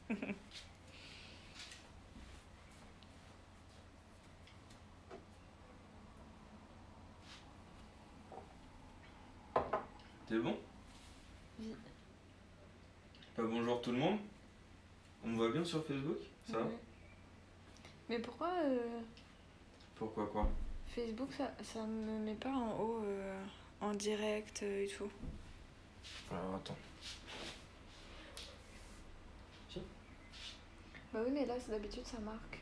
T'es bon? Oui. Pas bonjour tout le monde. On me voit bien sur Facebook? Ça va? Ouais. Mais pourquoi Pourquoi quoi? Facebook, ça me met pas en haut en direct et tout? Alors attends. Bah oui, mais là, d'habitude, ça marque.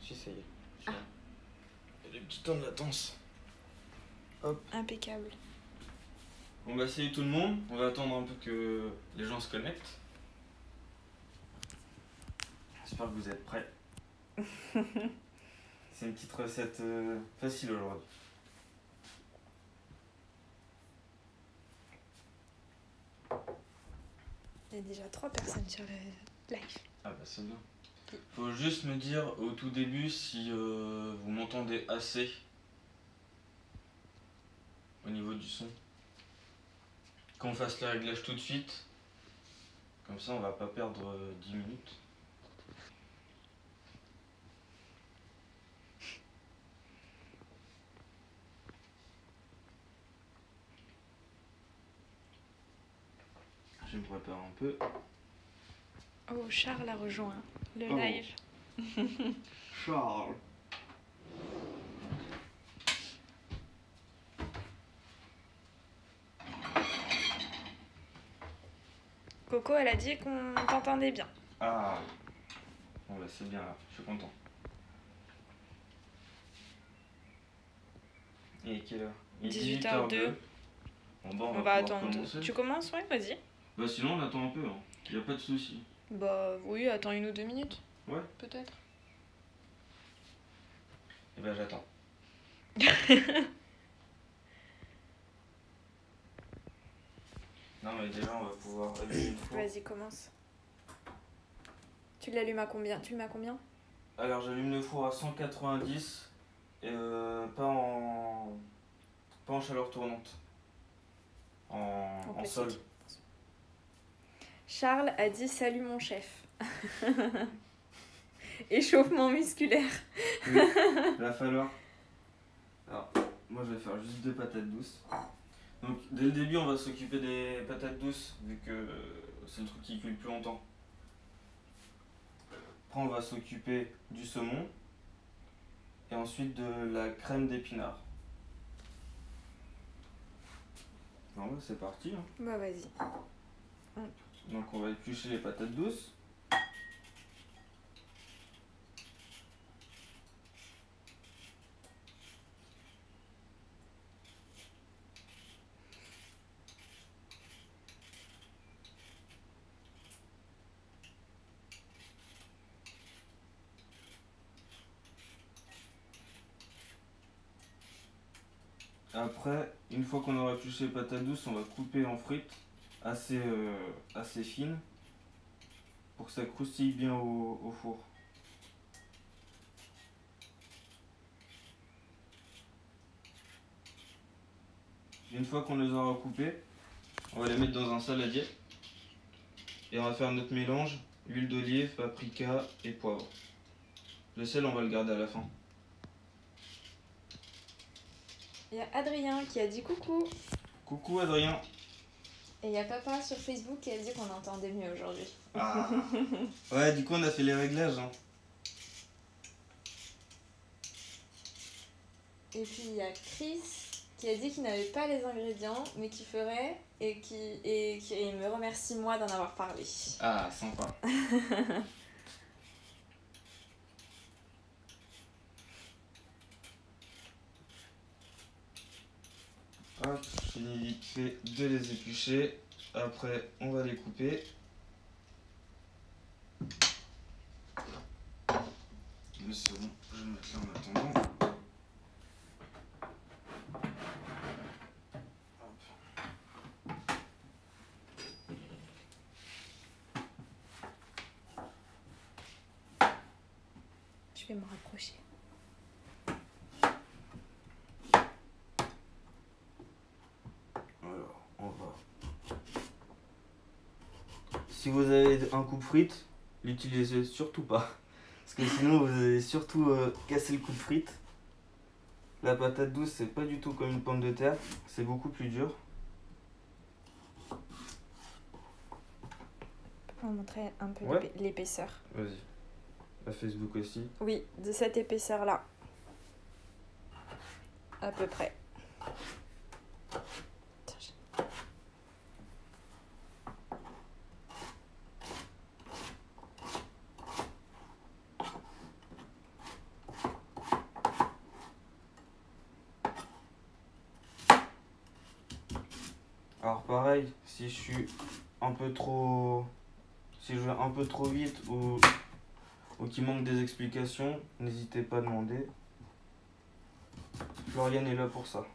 Si, ça y est. Ah. Il y a des petits temps de latence. Hop. Impeccable. On va salut tout le monde. On va attendre un peu que les gens se connectent. J'espère que vous êtes prêts. C'est une petite recette facile aujourd'hui. Il y a déjà 3 personnes sur le live. Ah bah c'est bien. Faut juste me dire au tout début si vous m'entendez assez au niveau du son. Qu'on fasse les réglages tout de suite. Comme ça on va pas perdre 10 minutes. Je me prépare un peu. Oh, Charles a rejoint le Oh. live. Charles. Coco, elle a dit qu'on t'entendait bien. Ah. Bon bah c'est bien là, je suis content. Et quelle heure? 18h02. Bon bah On va attendre. commencer. Tu commences, ouais, vas-y. Bah sinon on attend un peu, hein. Y a pas de souci. Bah oui, attends 1 ou 2 minutes. Ouais. Peut-être. Et bah j'attends. Non mais déjà on va pouvoir allumer le four. Vas-y, commence. Tu l'allumes à combien? Tu le mets à combien? Alors j'allume le four à 190 et pas en chaleur tournante. En sol. Charles a dit salut mon chef. Échauffement musculaire. Oui, il va falloir. Alors moi je vais faire juste 2 patates douces. Donc dès le début on va s'occuper des patates douces vu que c'est le truc qui cuit le plus longtemps. Après on va s'occuper du saumon et ensuite de la crème d'épinards. Bon bah c'est parti. Hein. Bah vas-y. Donc on va éplucher les patates douces. Après, une fois qu'on aura épluché les patates douces, on va couper en frites assez fines pour que ça croustille bien au four. Une fois qu'on les aura coupées, on va les mettre dans un saladier et on va faire notre mélange, huile d'olive, paprika et poivre. Le sel, on va le garder à la fin. Il y a Adrien qui a dit coucou. Coucou Adrien. Et il y a papa sur Facebook qui a dit qu'on entendait mieux aujourd'hui. Ah. Ouais, du coup on a fait les réglages. Hein. Et puis il y a Chris qui a dit qu'il n'avait pas les ingrédients mais qu'il ferait et qui me remercie moi d'en avoir parlé. Ah, sympa. Hop, je finis vite fait de les éplucher. Après, on va les couper. Mais c'est bon, je vais le mettre là en attendant. Je vais me rapprocher. Alors, on va si vous avez un coupe-frites, l'utilisez surtout pas. Parce que sinon vous allez surtout casser le coupe-frites. La patate douce, c'est pas du tout comme une pomme de terre, c'est beaucoup plus dur. On va montrer un peu Ouais. l'épaisseur. Vas-y. À Facebook aussi. Oui, de cette épaisseur-là. À peu près. Alors pareil, si je suis un peu trop... Si je vais un peu trop vite ou qu'il manque des explications, n'hésitez pas à demander. Floriane est là pour ça.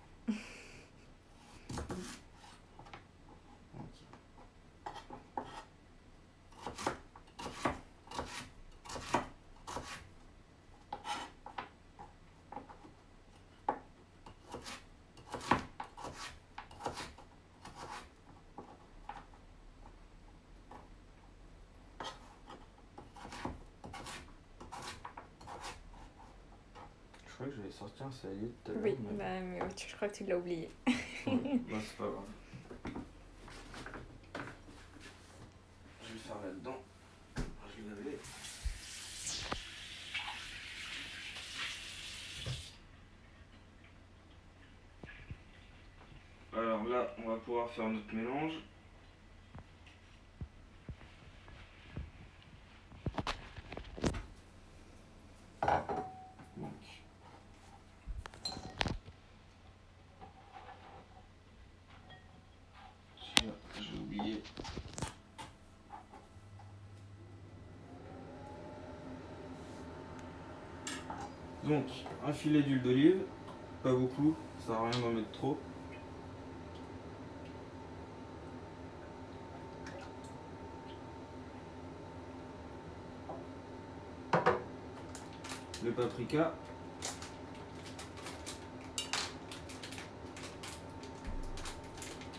Je crois que j'avais sorti un salier tout à l'heure. Oui, mais... mais je crois que tu l'as oublié. Ouais, bah, c'est pas grave. Je vais le faire là-dedans. Je vais laver. Alors là, on va pouvoir faire notre mélange. Donc. Celui-là, j'ai oublié. Donc, un filet d'huile d'olive, pas beaucoup, ça sert à rien d'en mettre trop. Le paprika.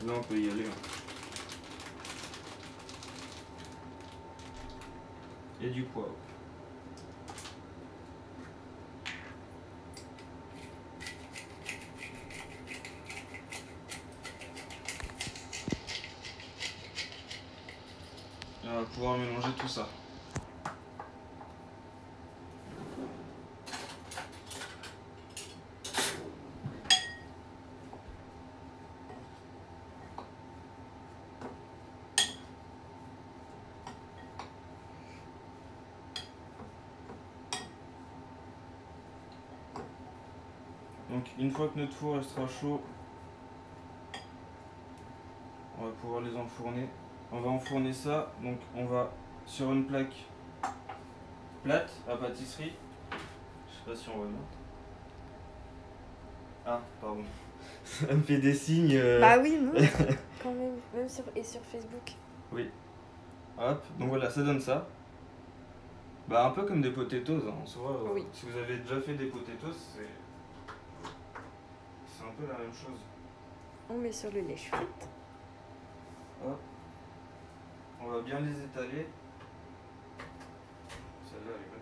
Là, on peut y aller. Et du poivre. Et on va pouvoir mélanger tout ça. Donc une fois que notre four sera chaud, on va pouvoir les enfourner. On va enfourner ça, donc on va sur une plaque plate à pâtisserie. Je sais pas si on va le mettre. Ah, pardon. Ça me fait des signes. Bah oui, non, quand même sur Facebook. Oui. Hop, donc voilà, ça donne ça. Bah un peu comme des potatoes, hein, en soi. Oui. Si vous avez déjà fait des potatoes, c'est un peu la même chose. On met sur le lèche-frite. Hop. On va bien les étaler. Celle-là, elle est bonne.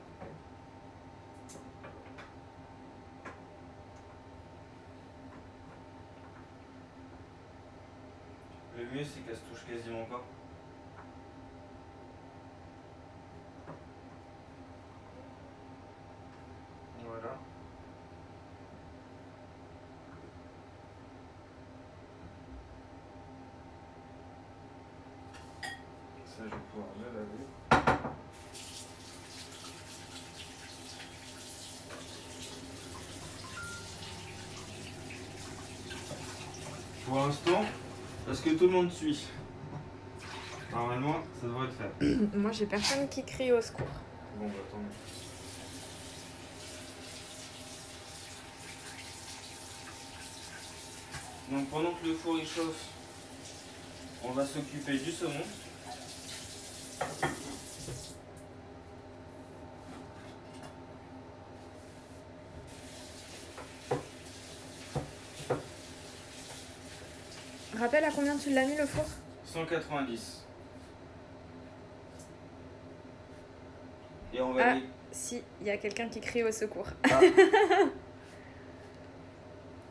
Le mieux, c'est qu'elle se touche quasiment pas. Voilà. Ça, je vais pouvoir le laver. Pour l'instant, parce que tout le monde suit. Normalement, ça devrait le faire. Moi, j'ai personne qui crie au secours. Bon, bah attends. Donc pendant que le four il chauffe, on va s'occuper du saumon. Rappelle à combien tu l'as mis le four? 190. Et on va Ah, les... si, il y a quelqu'un qui crie au secours. Ah.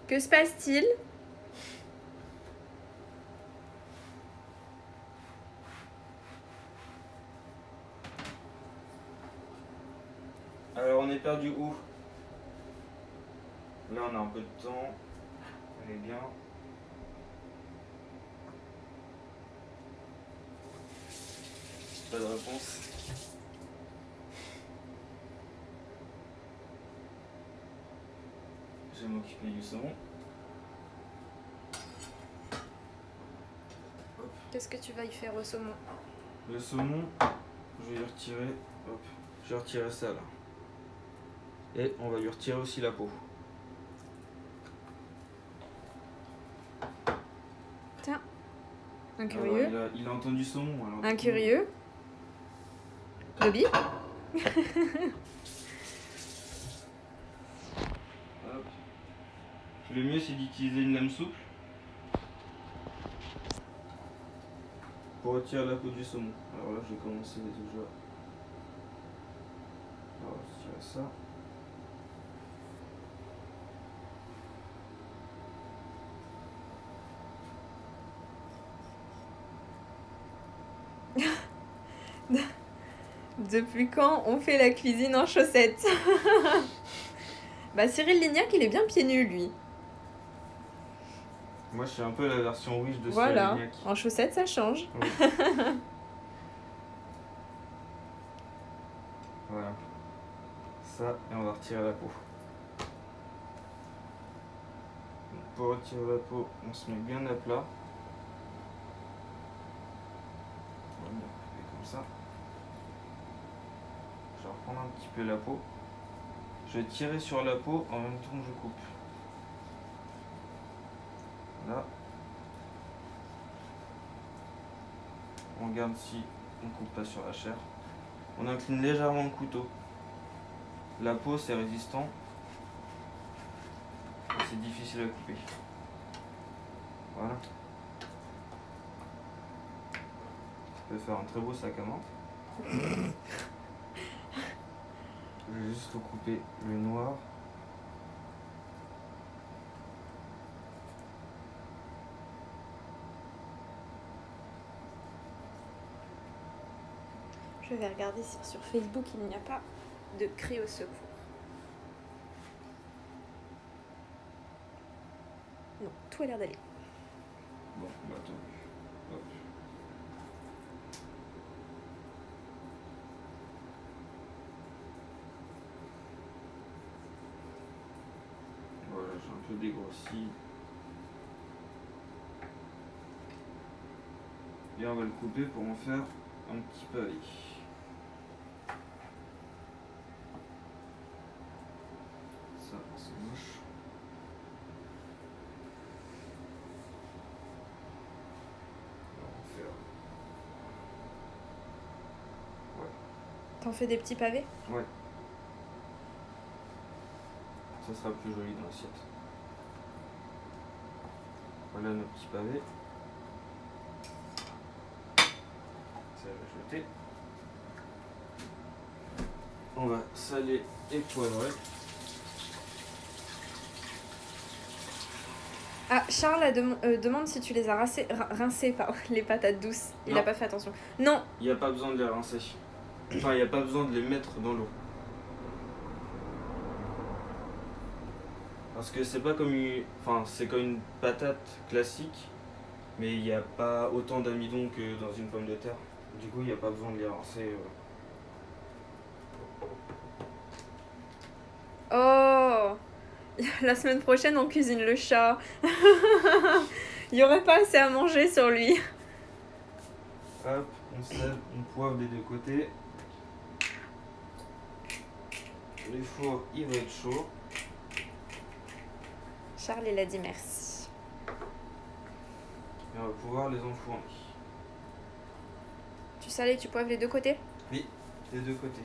Que se passe-t-il? Alors on est perdu où? Là on a un peu de temps. On est bien. Pas de réponse. Je vais m'occuper du saumon. Qu'est-ce que tu vas y faire au saumon? Le saumon, je vais lui retirer. Hop, je vais retirer ça là. Et on va lui retirer aussi la peau. Tiens, un Alors, curieux. il a entendu saumon. Alors, Un curieux. Bobby. Hop. Le mieux c'est d'utiliser une lame souple pour retirer la peau du saumon. Alors là je vais commencer déjà. On va retirer ça. Depuis quand on fait la cuisine en chaussettes? Bah Cyril Lignac, il est bien pieds nus, lui. Moi je suis un peu la version riche de Voilà, Cyril Lignac. en chaussettes, ça change. Oui. Voilà. Ça, et on va retirer la peau. Donc, pour retirer la peau, on se met bien à plat. On va bien couper comme ça. Je vais reprendre un petit peu la peau. Je vais tirer sur la peau en même temps que je coupe. Là. On regarde si on coupe pas sur la chair. On incline légèrement le couteau. La peau c'est résistant. Et c'est difficile à couper. Voilà. Ça peut faire un très beau sac à main. Je vais juste recouper le noir. Je vais regarder si sur Facebook il n'y a pas de cri au secours. Non, tout a l'air d'aller. Bon, bah attends. Hop. Voilà, j'ai un peu dégrossi. Et on va le couper pour en faire un petit pavé. Ça, c'est moche. On va en faire. T'en fais des petits pavés? Ouais. Ça sera plus joli dans l'assiette. Voilà nos petits pavés. Ça va jeter. On va saler et poivrer. Ah, Charles demande si tu les as rincées, les patates douces. Il n'a pas fait attention. Non. Il n'y a pas besoin de les rincer. Enfin, il n'y a pas besoin de les mettre dans l'eau. Parce que c'est pas comme une... Enfin, c'est comme une patate classique, mais il n'y a pas autant d'amidon que dans une pomme de terre. Du coup, il n'y a pas besoin de les rincer. Oh, la semaine prochaine, on cuisine le chat. Il n'y aurait pas assez à manger sur lui. Hop, on sève, on poivre des deux côtés. Le four, il va être chaud. Charles, il a dit merci. Et on va pouvoir les enfourner. Tu sales et tu poivres les deux côtés? Oui, des deux côtés.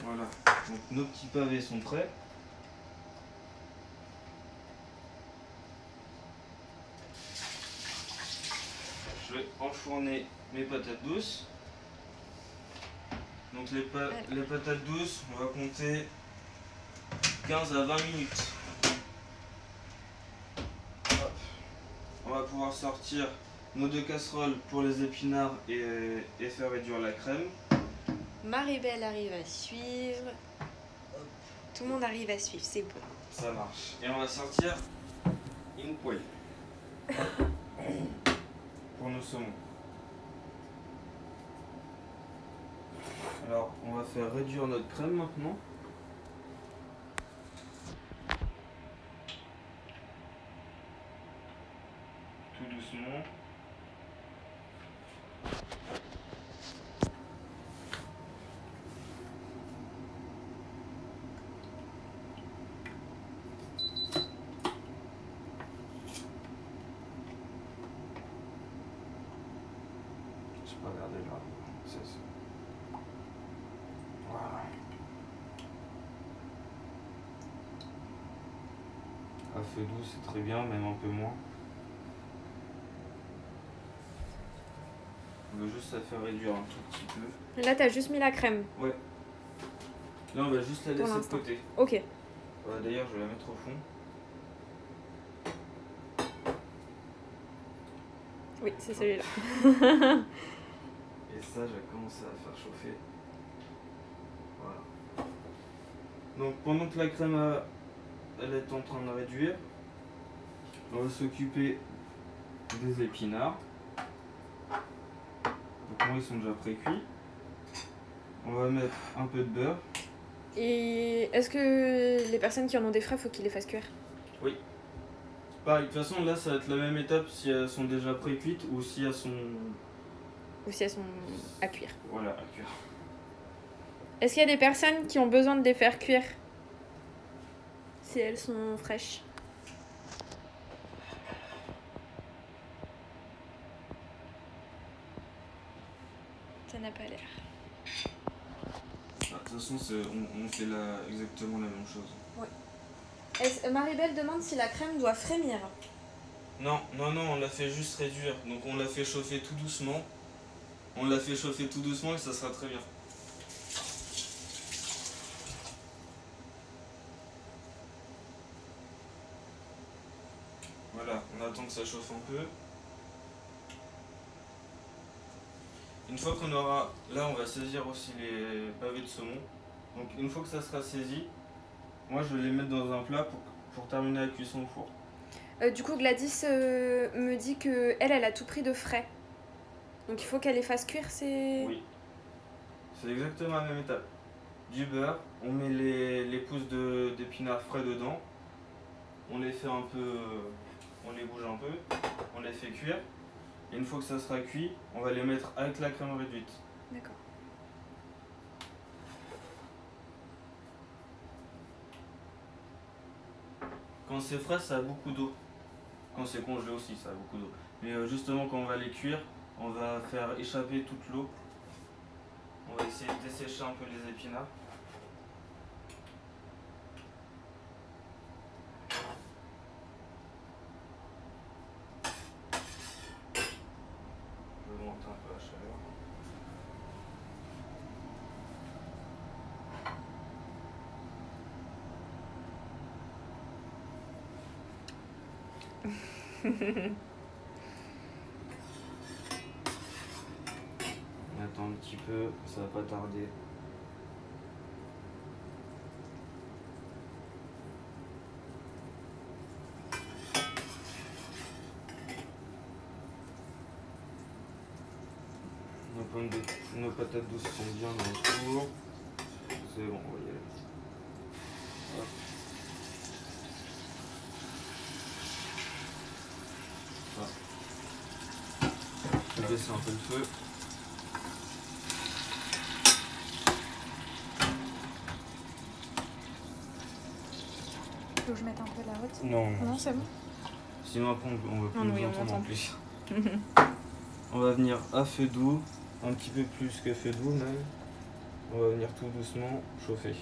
Voilà, donc nos petits pavés sont prêts. enfourner mes patates douces. Donc les patates douces, on va compter 15 à 20 minutes. Hop. On va pouvoir sortir nos 2 casseroles pour les épinards et faire réduire la crème. Maribel arrive à suivre. Tout le monde arrive à suivre, c'est bon. Ça marche. Et on va sortir une poêle pour nos saumons. Alors, on va faire réduire notre crème maintenant. Tout doucement. Je peux regarder là. C'est ça. Voilà. À feu doux, c'est très bien, même un peu moins. On va juste la faire réduire un tout petit peu. Là, t'as juste mis la crème. Ouais. Là, on va juste la Pour laisser de l'instant. côté. Ok. D'ailleurs, je vais la mettre au fond. Oui, c'est celui-là. Et ça, je vais commencer à faire chauffer. Voilà. Donc, pendant que la crème elle est en train de réduire, on va s'occuper des épinards. Donc, moi, ils sont déjà pré-cuits. On va mettre un peu de beurre. Et est-ce que les personnes qui en ont des frais, faut qu'ils les fassent cuire? Oui. Pareil, de toute façon, là, ça va être la même étape si elles sont déjà pré-cuites ou si elles sont... Ou si elles sont à cuire. Voilà, à cuire. Est-ce qu'il y a des personnes qui ont besoin de les faire cuire si elles sont fraîches? Ça n'a pas l'air. De toute façon, on fait exactement la même chose. Maribel demande si la crème doit frémir. Non, on l'a fait juste réduire. Donc on l'a fait chauffer tout doucement. On l'a fait chauffer tout doucement et ça sera très bien. Voilà, on attend que ça chauffe un peu. Une fois qu'on aura... Là, on va saisir aussi les pavés de saumon. Donc une fois que ça sera saisi, moi je vais les mettre dans un plat pour terminer la cuisson au four. Du coup, Gladys me dit que elle a tout pris de frais. Donc il faut qu'elle les fasse cuire, c'est... Oui. C'est exactement la même étape. Du beurre, on met les pousses d'épinards frais dedans. On les fait un peu... On les bouge un peu. On les fait cuire. Et une fois que ça sera cuit, on va les mettre avec la crème réduite. D'accord. Quand c'est frais, ça a beaucoup d'eau. Quand c'est congelé aussi, ça a beaucoup d'eau. Mais justement, quand on va les cuire, on va faire échapper toute l'eau. On va essayer de dessécher un peu les épinards. Je vais monter un peu la chaleur. On attend un petit peu, ça va pas tarder. Nos patates douces sont bien dans le four. C'est bon, on va y aller. Hop. Je vais baisser un peu le feu. Faut que je mette un peu la haute? Non, Non, c'est bon. Sinon après on va plus Non, nous oui, on entendre en entend. plus. On va venir à feu doux, un petit peu plus que feu doux même. On va venir tout doucement chauffer.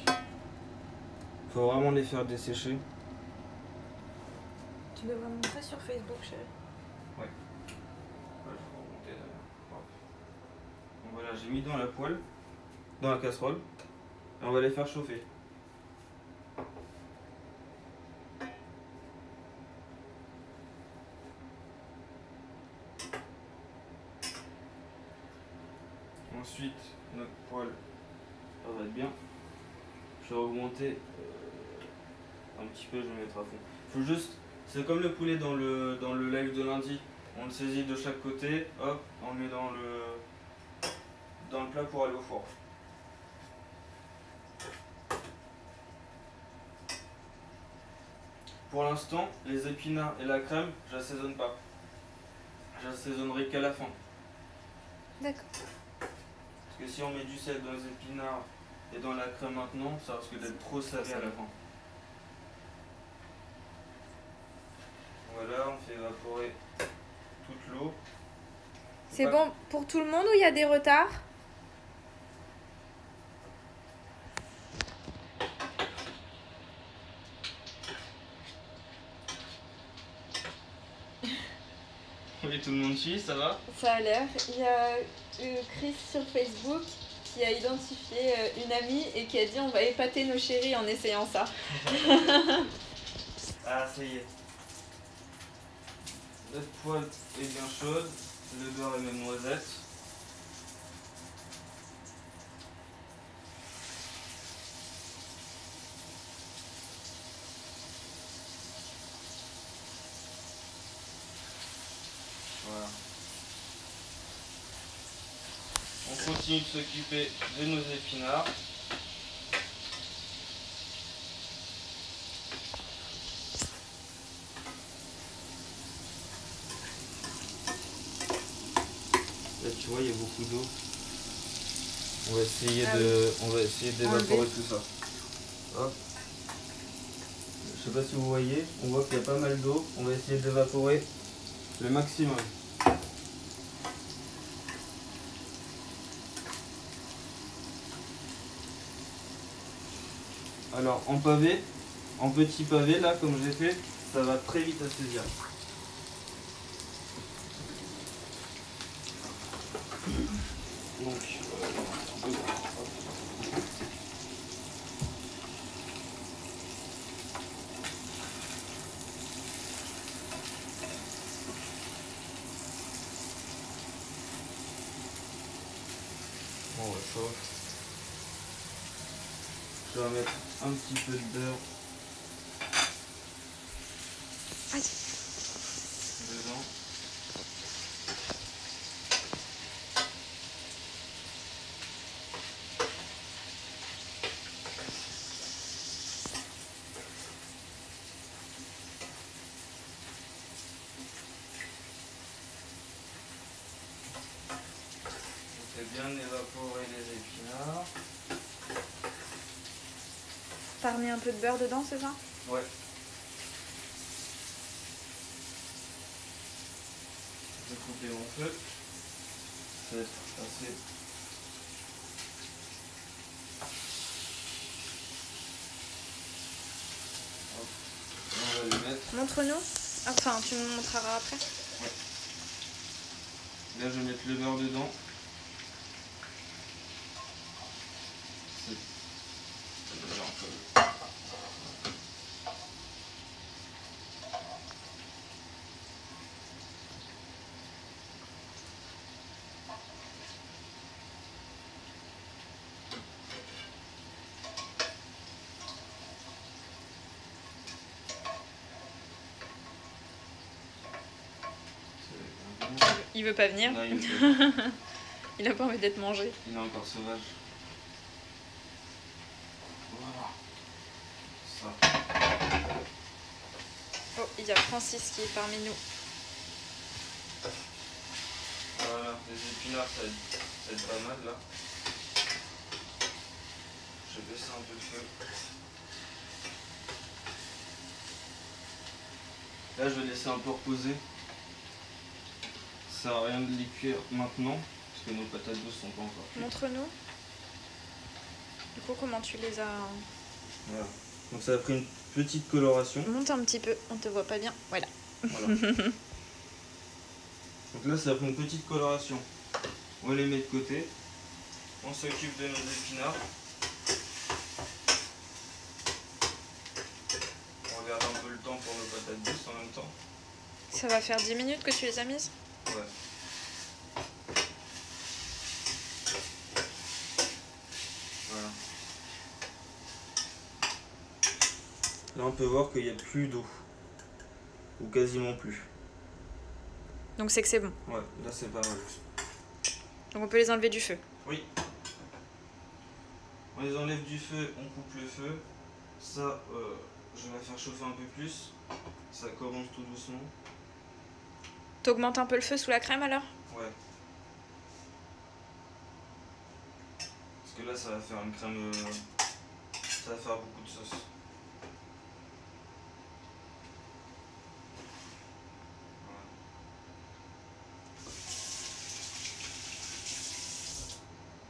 Faut vraiment les faire dessécher. Tu devrais montrer sur Facebook, chérie. Ouais, je vais remonter là. Voilà, j'ai mis dans la poêle, dans la casserole, et on va les faire chauffer. Ensuite, notre poêle, ça va être bien. Je vais augmenter un petit peu, je vais mettre à fond. Faut juste, c'est comme le poulet dans le live de lundi. On le saisit de chaque côté, hop, on le met dans le plat pour aller au four. Pour l'instant, les épinards et la crème, j'assaisonne pas. J'assaisonnerai qu'à la fin. D'accord. Parce que si on met du sel dans les épinards et dans la crème maintenant, ça risque d'être trop salé à la fin. Voilà, on fait évaporer toute l'eau. C'est bon pour tout le monde ou il y a des retards? Oui, tout le monde suit, ça va? Ça a l'air. Il y a Chris sur Facebook qui a identifié une amie et qui a dit on va épater nos chéris en essayant ça. Ah, ça y est. Notre poêle est bien chaude, le beurre et mes noisettes. Voilà. On continue de s'occuper de nos épinards. Là tu vois il y a beaucoup d'eau. On va essayer d'évaporer tout ça. Hop. Je sais pas si vous voyez, on voit qu'il y a pas mal d'eau. On va essayer d'évaporer le maximum. Alors en pavé, en petit pavé là comme j'ai fait, ça va très vite à saisir. Donc on va chauffer. Je vais mettre un petit peu de beurre dedans. On fait bien évaporer les épinards. T'as remis un peu de beurre dedans, c'est ça? Ouais. Je vais couper mon feu. Ça va être assez. Hop. On va le mettre. Montre-nous. Enfin, tu me montreras après. Ouais. Là, je vais mettre le beurre dedans. Il veut pas venir. Non, il Il a pas envie d'être mangé. est encore sauvage. Voilà. Ça. Oh, il y a Francis qui est parmi nous. Voilà, les épinards, ça aide pas mal là. Je vais baisser un peu le feu. Là, je vais laisser un peu reposer. Ça sert à rien de les cuire maintenant, parce que nos patates douces sont pas encore cuites. Montre-nous. Du coup, comment tu les as... Voilà. Donc ça a pris une petite coloration. Monte un petit peu, on te voit pas bien. Voilà. Voilà. Donc là, ça a pris une petite coloration. On les met de côté. On s'occupe de nos épinards. On regarde un peu le temps pour nos patates douces en même temps. Ça va faire 10 minutes que tu les as mises? Ouais. Voilà. Là on peut voir qu'il n'y a plus d'eau. Ou quasiment plus. Donc c'est que c'est bon. Ouais, là c'est pas mal. Donc on peut les enlever du feu. Oui. On les enlève du feu, on coupe le feu. Ça, je vais la faire chauffer un peu plus. Ça commence tout doucement. T'augmentes un peu le feu sous la crème alors? Ouais. Parce que là, ça va faire une crème. Ça va faire beaucoup de sauce. Voilà.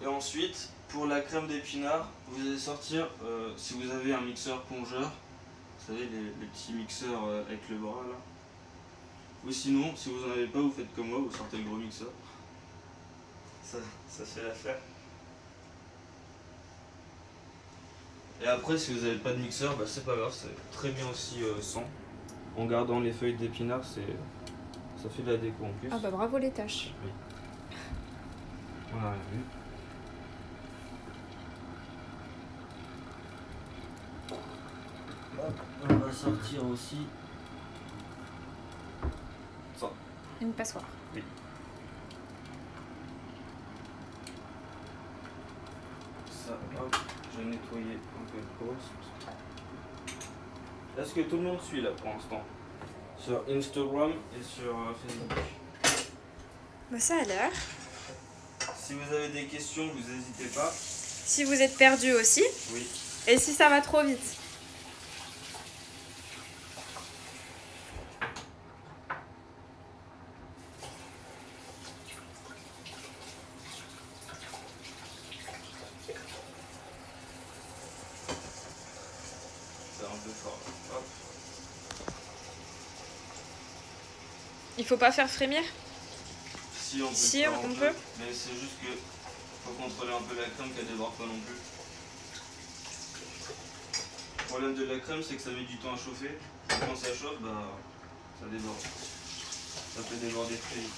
Et ensuite, pour la crème d'épinards, vous allez sortir, si vous avez un mixeur plongeur, vous savez, les petits mixeurs avec le bras là. Ou sinon, si vous en avez pas, vous faites comme moi, vous sortez le gros mixeur. Ça fait l'affaire. Et après, si vous n'avez pas de mixeur, bah, c'est pas grave, c'est très bien aussi sans. En gardant les feuilles d'épinards, ça fait de la déco en plus. Ah bah bravo les tâches. Oui. On a rien vu. Hop, on va sortir aussi ça. Une passoire. Oui. Ça, hop, je vais nettoyer un peu le poste. Est-ce que tout le monde suit là pour l'instant? Sur Instagram et sur Facebook. Bah ça a l'air. Si vous avez des questions, vous n'hésitez pas. Si vous êtes perdu aussi. Oui. Et si ça va trop vite. C'est un peu fort. Hop. Il faut pas faire frémir? Si on peut, Si, faire on un peut. peu, mais c'est juste que faut contrôler un peu la crème qu'elle déborde pas non plus. Le problème de la crème, c'est que ça met du temps à chauffer. Et quand ça chauffe, bah, ça déborde. Ça peut déborder très vite.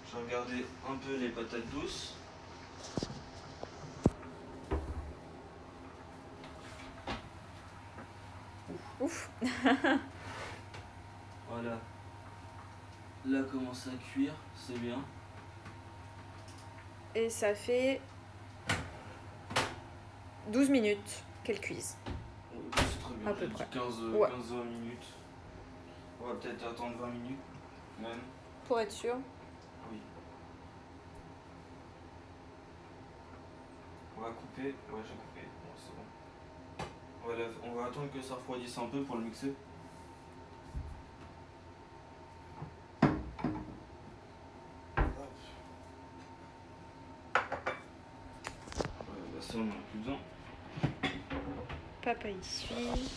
Je vais regarder un peu les patates douces. Ouf. Voilà. Là commence à cuire, c'est bien. Et ça fait 12 minutes qu'elle cuise. C'est très bien, À peu j'ai dit près. 15-20 Ouais. minutes. On va peut-être attendre 20 minutes même. Pour être sûr. Oui. On va couper. Ouais, j'ai coupé. Bon, c'est bon. On va attendre que ça refroidisse un peu pour le mixer. Là, ça, on n'en a plus besoin. Papa y suit.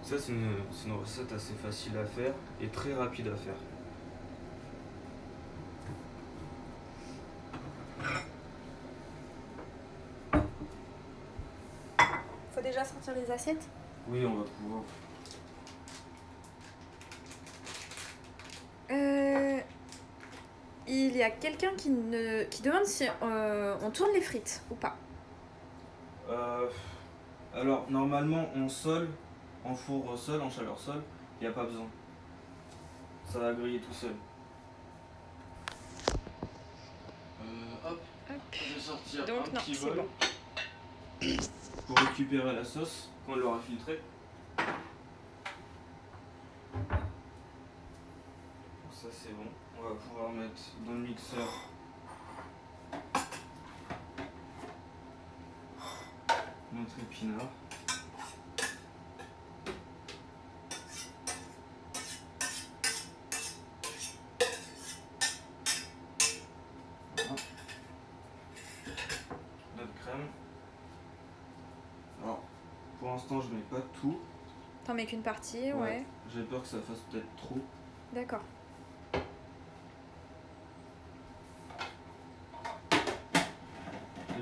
Ça, c'est une recette assez facile à faire et très rapide à faire. Faut déjà sortir les assiettes? Oui, on va pouvoir. Il y a quelqu'un qui demande si on tourne les frites ou pas. Alors, normalement, en sol, en four sol, en chaleur sol, il n'y a pas besoin. Ça va griller tout seul. Hop, je vais sortir Donc un non, petit c'est bol bon. pour récupérer la sauce quand on l'aura filtrée. Ça c'est bon. On va pouvoir mettre dans le mixeur notre épinard. Voilà. Notre crème. Alors, pour l'instant je mets pas tout, T'en mets qu'une partie, ouais. J'ai peur que ça fasse peut-être trop. D'accord.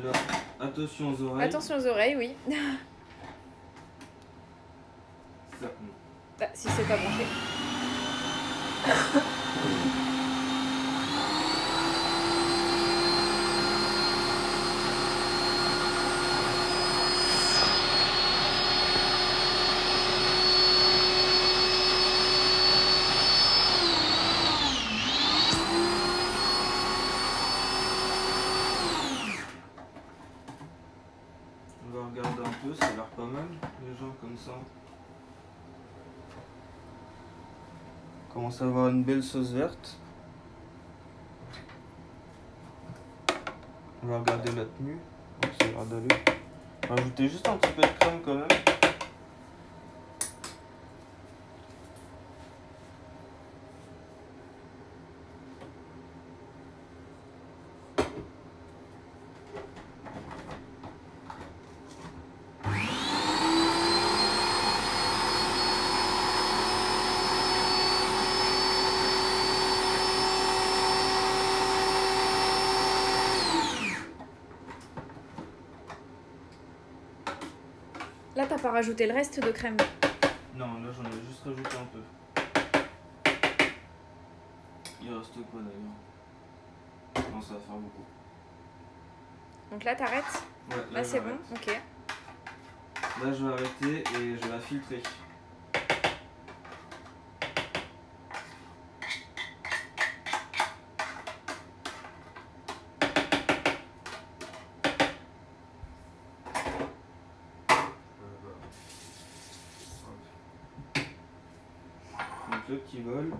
Là, attention aux oreilles. Attention aux oreilles, oui. Ça, Bah, si c'est pas branché. on va regarder un peu, ça a l'air pas mal, les gens comme ça. On commence à avoir une belle sauce verte. On va regarder la tenue. Donc ça a l'air d'aller. On va rajouter juste un petit peu de crème quand même. Là, t'as pas rajouté le reste de crème. Non, là j'en ai juste rajouté un peu. Il reste quoi d'ailleurs? Non, ça va faire beaucoup. Donc là, t'arrêtes. Ouais, Là, c'est bon. j'arrête. Ok. Là je vais arrêter et je vais la filtrer. Donc le petit bol.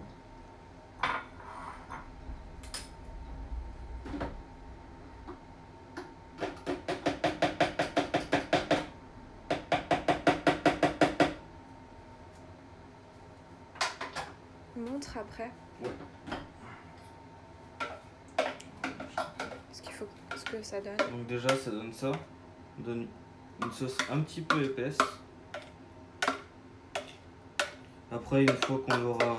Montre après. Ouais. Ce que ça donne. Donc déjà ça donne ça. Ça donne une sauce un petit peu épaisse. Après une fois qu'on l'aura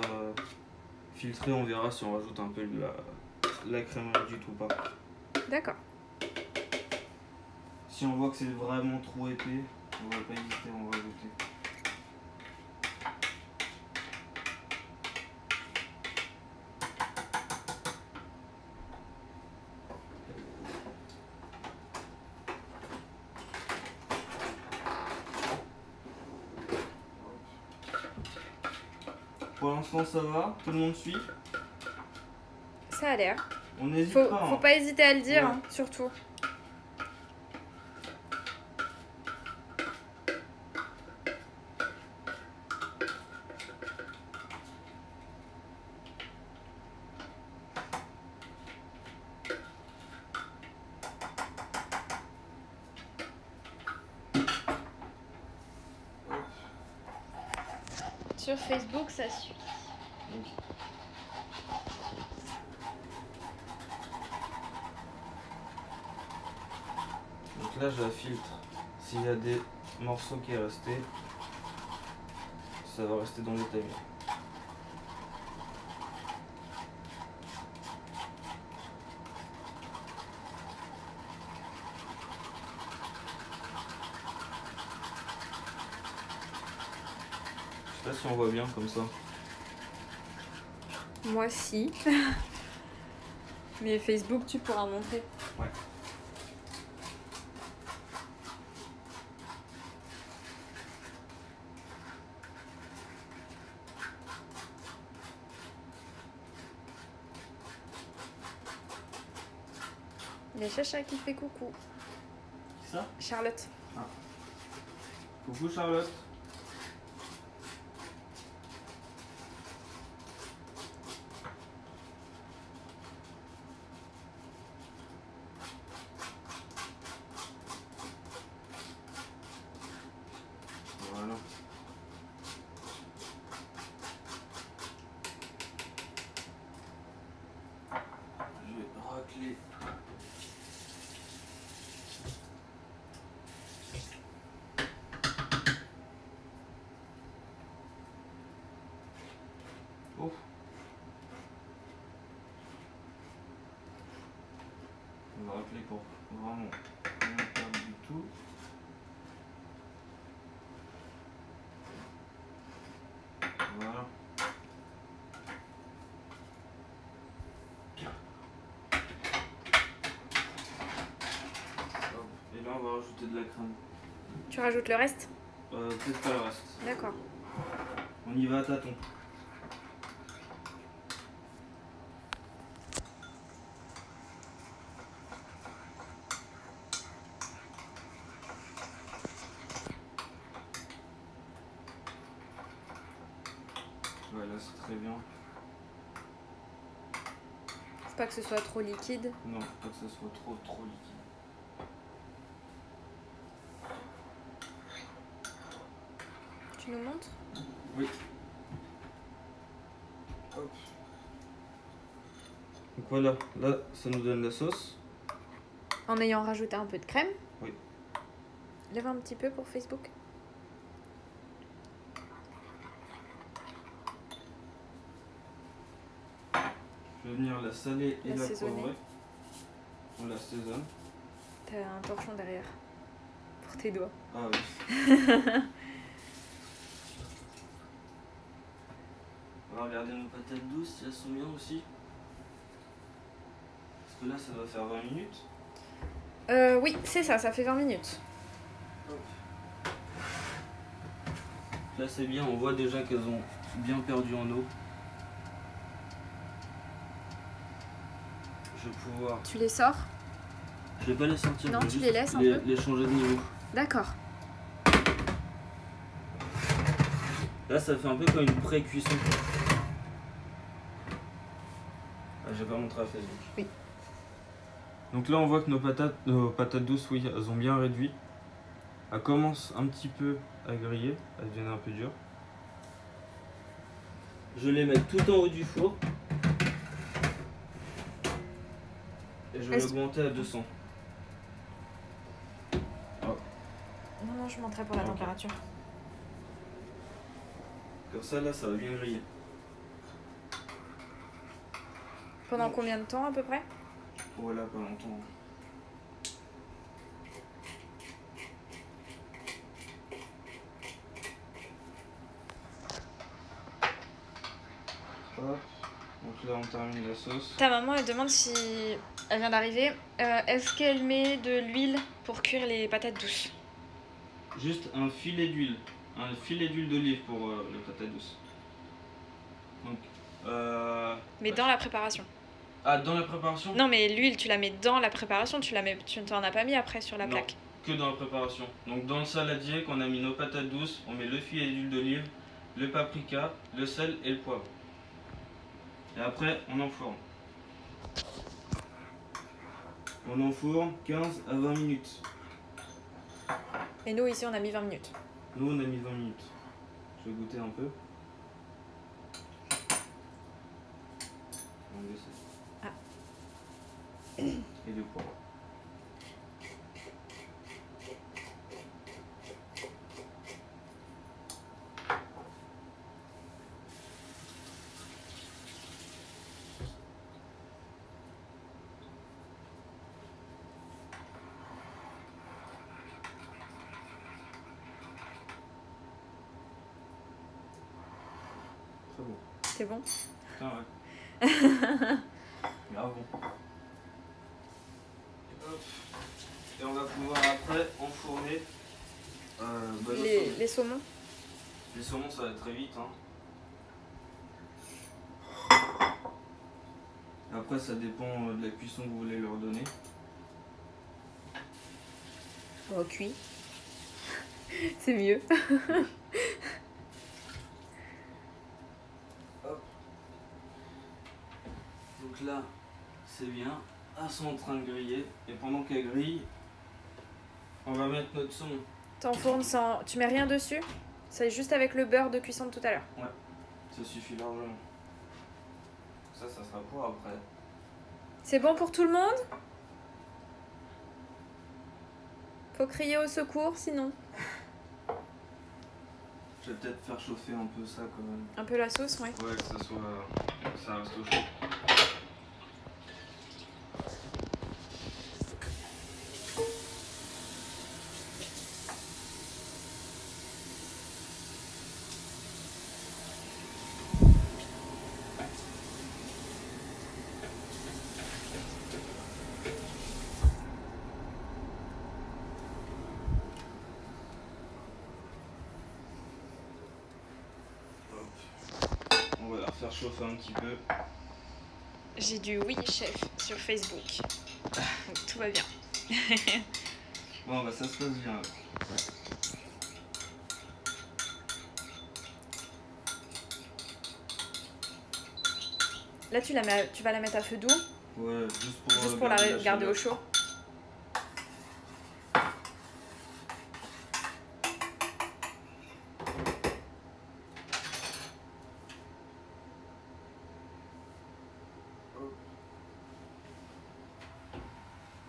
filtré, on verra si on rajoute un peu de la crème réduite ou pas. D'accord. Si on voit que c'est vraiment trop épais, on va pas hésiter, on va rajouter. Pour l'instant ça va, tout le monde suit. Ça a l'air. On n'hésite Faut pas. pas hésiter à le dire, Ouais. hein, surtout. Sur Facebook, ça suit. Donc là je la filtre. S'il y a des morceaux qui est resté, ça va rester dans le tamis. Je sais pas si on voit bien comme ça. Moi, si. Mais Facebook, tu pourras montrer. Ouais. Il y a Chacha qui fait coucou. Qui ça? Charlotte. Coucou Charlotte. Voilà. Je vais racler. Oh. On va rappeler pour vraiment rien perdre du tout. Voilà. Hop. Et là on va rajouter de la crème. Tu rajoutes le reste? Peut-être pas le reste. D'accord. On y va à tâtons. Ouais, là c'est très bien. Faut pas que ce soit trop liquide. Non, pas que ça soit trop liquide. Tu nous montres? Oui. Hop. Donc voilà, là ça nous donne la sauce. En ayant rajouté un peu de crème? Oui. Lève un petit peu pour Facebook. Je vais venir la saler et la L'assaisonner. poivrer. On l'assaisonne. T'as un torchon derrière. Pour tes doigts. Ah oui. On va regarder nos patates douces si elles sont bien aussi. Parce que là ça doit faire 20 minutes. Oui, c'est ça, ça fait 20 minutes. Hop. Là c'est bien, on voit déjà qu'elles ont bien perdu en eau. Je vais pouvoir... Tu les sors? Je vais pas les sortir. Non, je vais tu juste les laisses un peu? les changer de niveau. D'accord. Là ça fait un peu comme une pré-cuisson. Ah, j'ai pas montré à Facebook. Oui. Donc là on voit que nos patates douces, oui, elles ont bien réduit. Elles commencent un petit peu à griller, elles deviennent un peu dures. Je les mets tout en haut du four. Et je vais l'augmenter à 200. Oh. Non, je montrerai pour la Ok. température. Comme ça là ça va bien griller. Pendant combien de temps à peu près? Voilà, pas longtemps. Hop. Donc là on termine la sauce. Ta maman, elle demande si elle vient d'arriver. Est-ce qu'elle met de l'huile pour cuire les patates douces? Juste un filet d'huile. Un filet d'huile d'olive pour les patates douces. Donc, Mais dans la préparation. Ah, dans la préparation? Non, mais l'huile, tu la mets dans la préparation, tu t'en as pas mis après sur la Non, plaque. que dans la préparation. Donc dans le saladier, qu'on a mis nos patates douces, on met le filet d'huile d'olive, le paprika, le sel et le poivre. Et après, on enfourne. On enfourne 15 à 20 minutes. Et nous, ici, on a mis 20 minutes. Nous, on a mis 20 minutes. Je vais goûter un peu. On va laisser. Ah. Et le poivre. C'est bon. C'est bon? Putain, ouais. Grave bon. Hop. Et on va pouvoir après enfourner nos saumons. Les saumons? Les saumons, ça va très vite. Hein. Après, ça dépend de la cuisson que vous voulez leur donner. Bon, cuit. C'est mieux. Hop. Donc là, c'est bien. Elles sont en train de griller. Et pendant qu'elles grillent, on va mettre notre saumon. T'enfournes sans... Tu mets rien dessus? C'est juste avec le beurre de cuisson de tout à l'heure. Ouais, ça suffit largement. Ça sera pour après. C'est bon pour tout le monde? Faut crier au secours sinon. Je vais peut-être faire chauffer un peu ça quand même. Un peu la sauce, ouais. Ouais, que ça soit. Que ça reste au chaud. On va la refaire chauffer un petit peu. J'ai du oui chef sur Facebook. Donc tout va bien. Bon, bah ça se passe bien. Là, tu vas la mettre à feu doux, Ouais, juste pour la garder au chaud.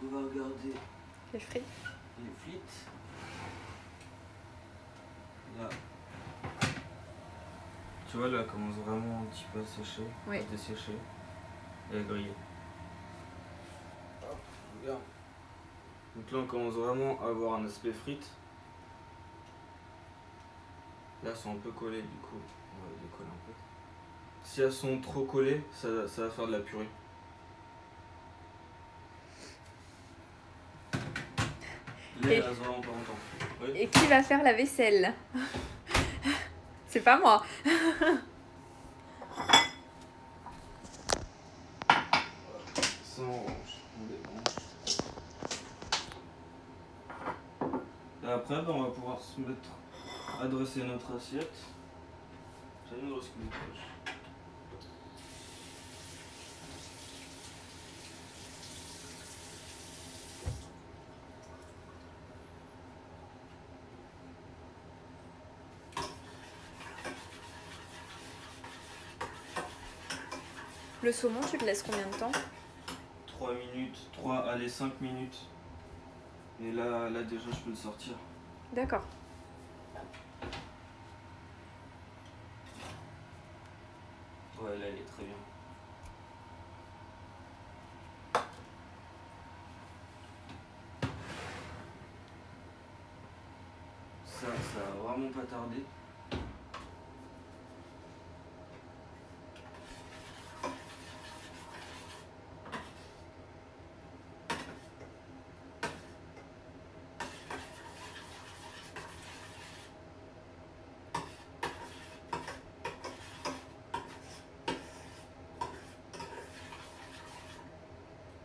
On va regarder Les frites. les frites. Là. Tu vois, là, elle commence vraiment un petit peu à sécher, Oui. à dessécher et à griller. Hop, regarde. Donc là, on commence vraiment à avoir un aspect frite. Là, elles sont un peu collées, du coup, on va les décoller un peu. Si elles sont trop collées, ça va faire de la purée. Là, elles restent vraiment pas longtemps. Oui. Et qui va faire la vaisselle? C'est pas moi. Ça, on débranche. Et après, on va pouvoir se mettre à dresser notre assiette. Ça nous reste qu'une poche. Le saumon, tu le laisses combien de temps? 3 minutes, 5 minutes. Et là déjà, je peux le sortir. D'accord. Ouais, là, elle est très bien. Ça va vraiment pas tarder.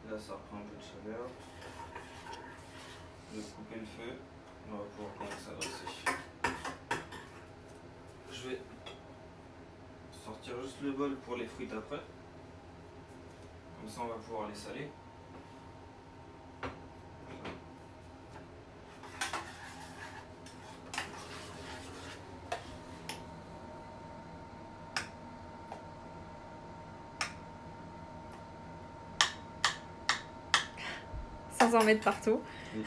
Là, ça reprend un peu de chaleur. Je vais couper le feu. On va pouvoir commencer à dresser. Je vais sortir juste le bol pour les frites après. Comme ça, on va pouvoir les saler. Sans en mettre partout. Oui.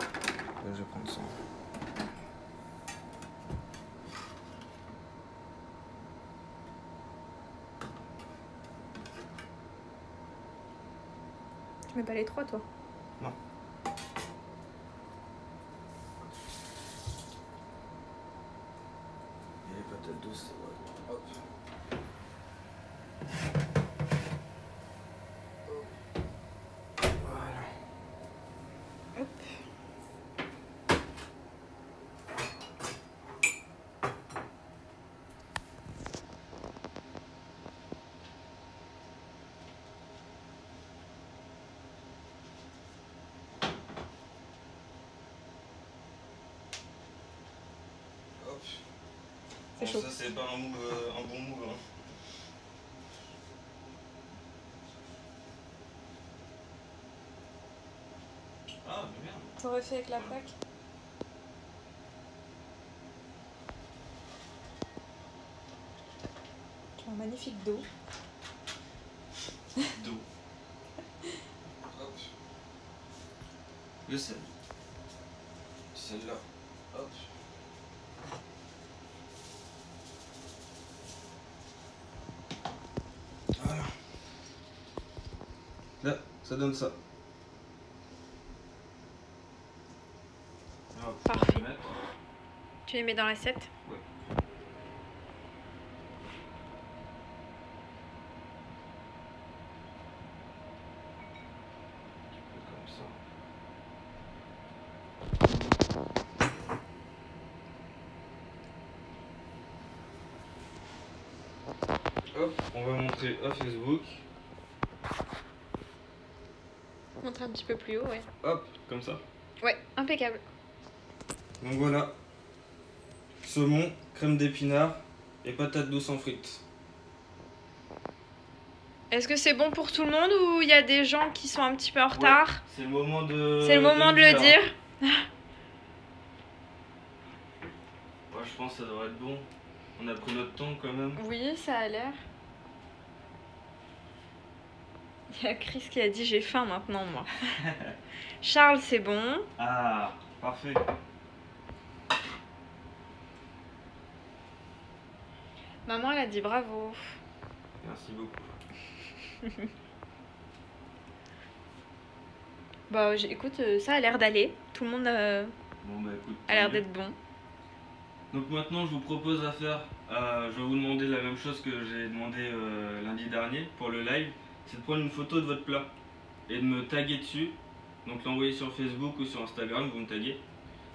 Là, je vais prendre ça. Tu mets pas les trois, toi? Non. Et les patates douces, ça va. Hop. Voilà. Hop. Hop. C'est chaud. Ça, c'est pas un bon move. Hein. Ah, mais merde. T'aurais fait avec la plaque? Tu as un magnifique dos. D'eau. Hop. le sel. Celle-là, hop. Voilà. Là, ça donne ça. On va pouvoir Parfait. les mettre. Tu les mets dans l'assiette? Ouais. Comme ça. Hop, on va montrer à Facebook. Montre un petit peu plus haut, ouais. Hop, comme ça. Ouais, impeccable. Donc voilà. Saumon, crème d'épinards et patates douces en frites. Est-ce que c'est bon pour tout le monde ou il y a des gens qui sont un petit peu en retard? Ouais, c'est le moment de. C'est le moment de le dire. Ouais, je pense que ça devrait être bon. On a pris notre temps quand même. Oui, ça a l'air. Il y a Chris qui a dit j'ai faim maintenant, moi. Charles, c'est bon. Ah, parfait. Maman, elle a dit bravo. Merci beaucoup. Bah, écoute, ça a l'air d'aller. Tout le monde Bon bah écoute. a l'air tant mieux. d'être bon. Donc maintenant je vous propose à faire, je vais vous demander la même chose que j'ai demandé lundi dernier pour le live, c'est de prendre une photo de votre plat et de me taguer dessus, donc l'envoyer sur Facebook ou sur Instagram, vous me taguez.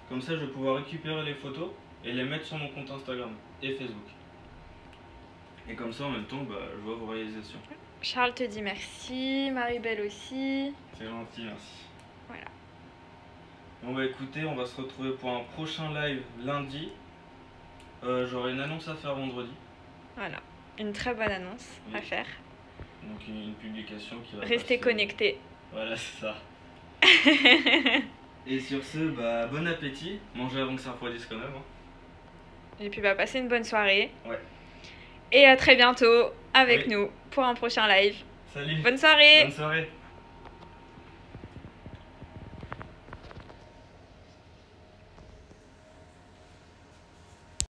Comme ça je vais pouvoir récupérer les photos et les mettre sur mon compte Instagram et Facebook. Et comme ça en même temps je vois vos réalisations. Charles te dit merci, Marie-Belle aussi. C'est gentil, merci. Voilà. Bon bah écoutez, on va se retrouver pour un prochain live lundi. J'aurai une annonce à faire vendredi. Voilà, une très bonne annonce Oui. à faire. Donc une publication qui va Restez passer. connectés. Voilà, c'est ça. Et sur ce, bon appétit. Mangez avant que ça refroidisse quand même. Hein. Et puis, bah, passez une bonne soirée. Ouais. Et à très bientôt avec Oui. nous pour un prochain live. Salut. Bonne soirée! Bonne soirée.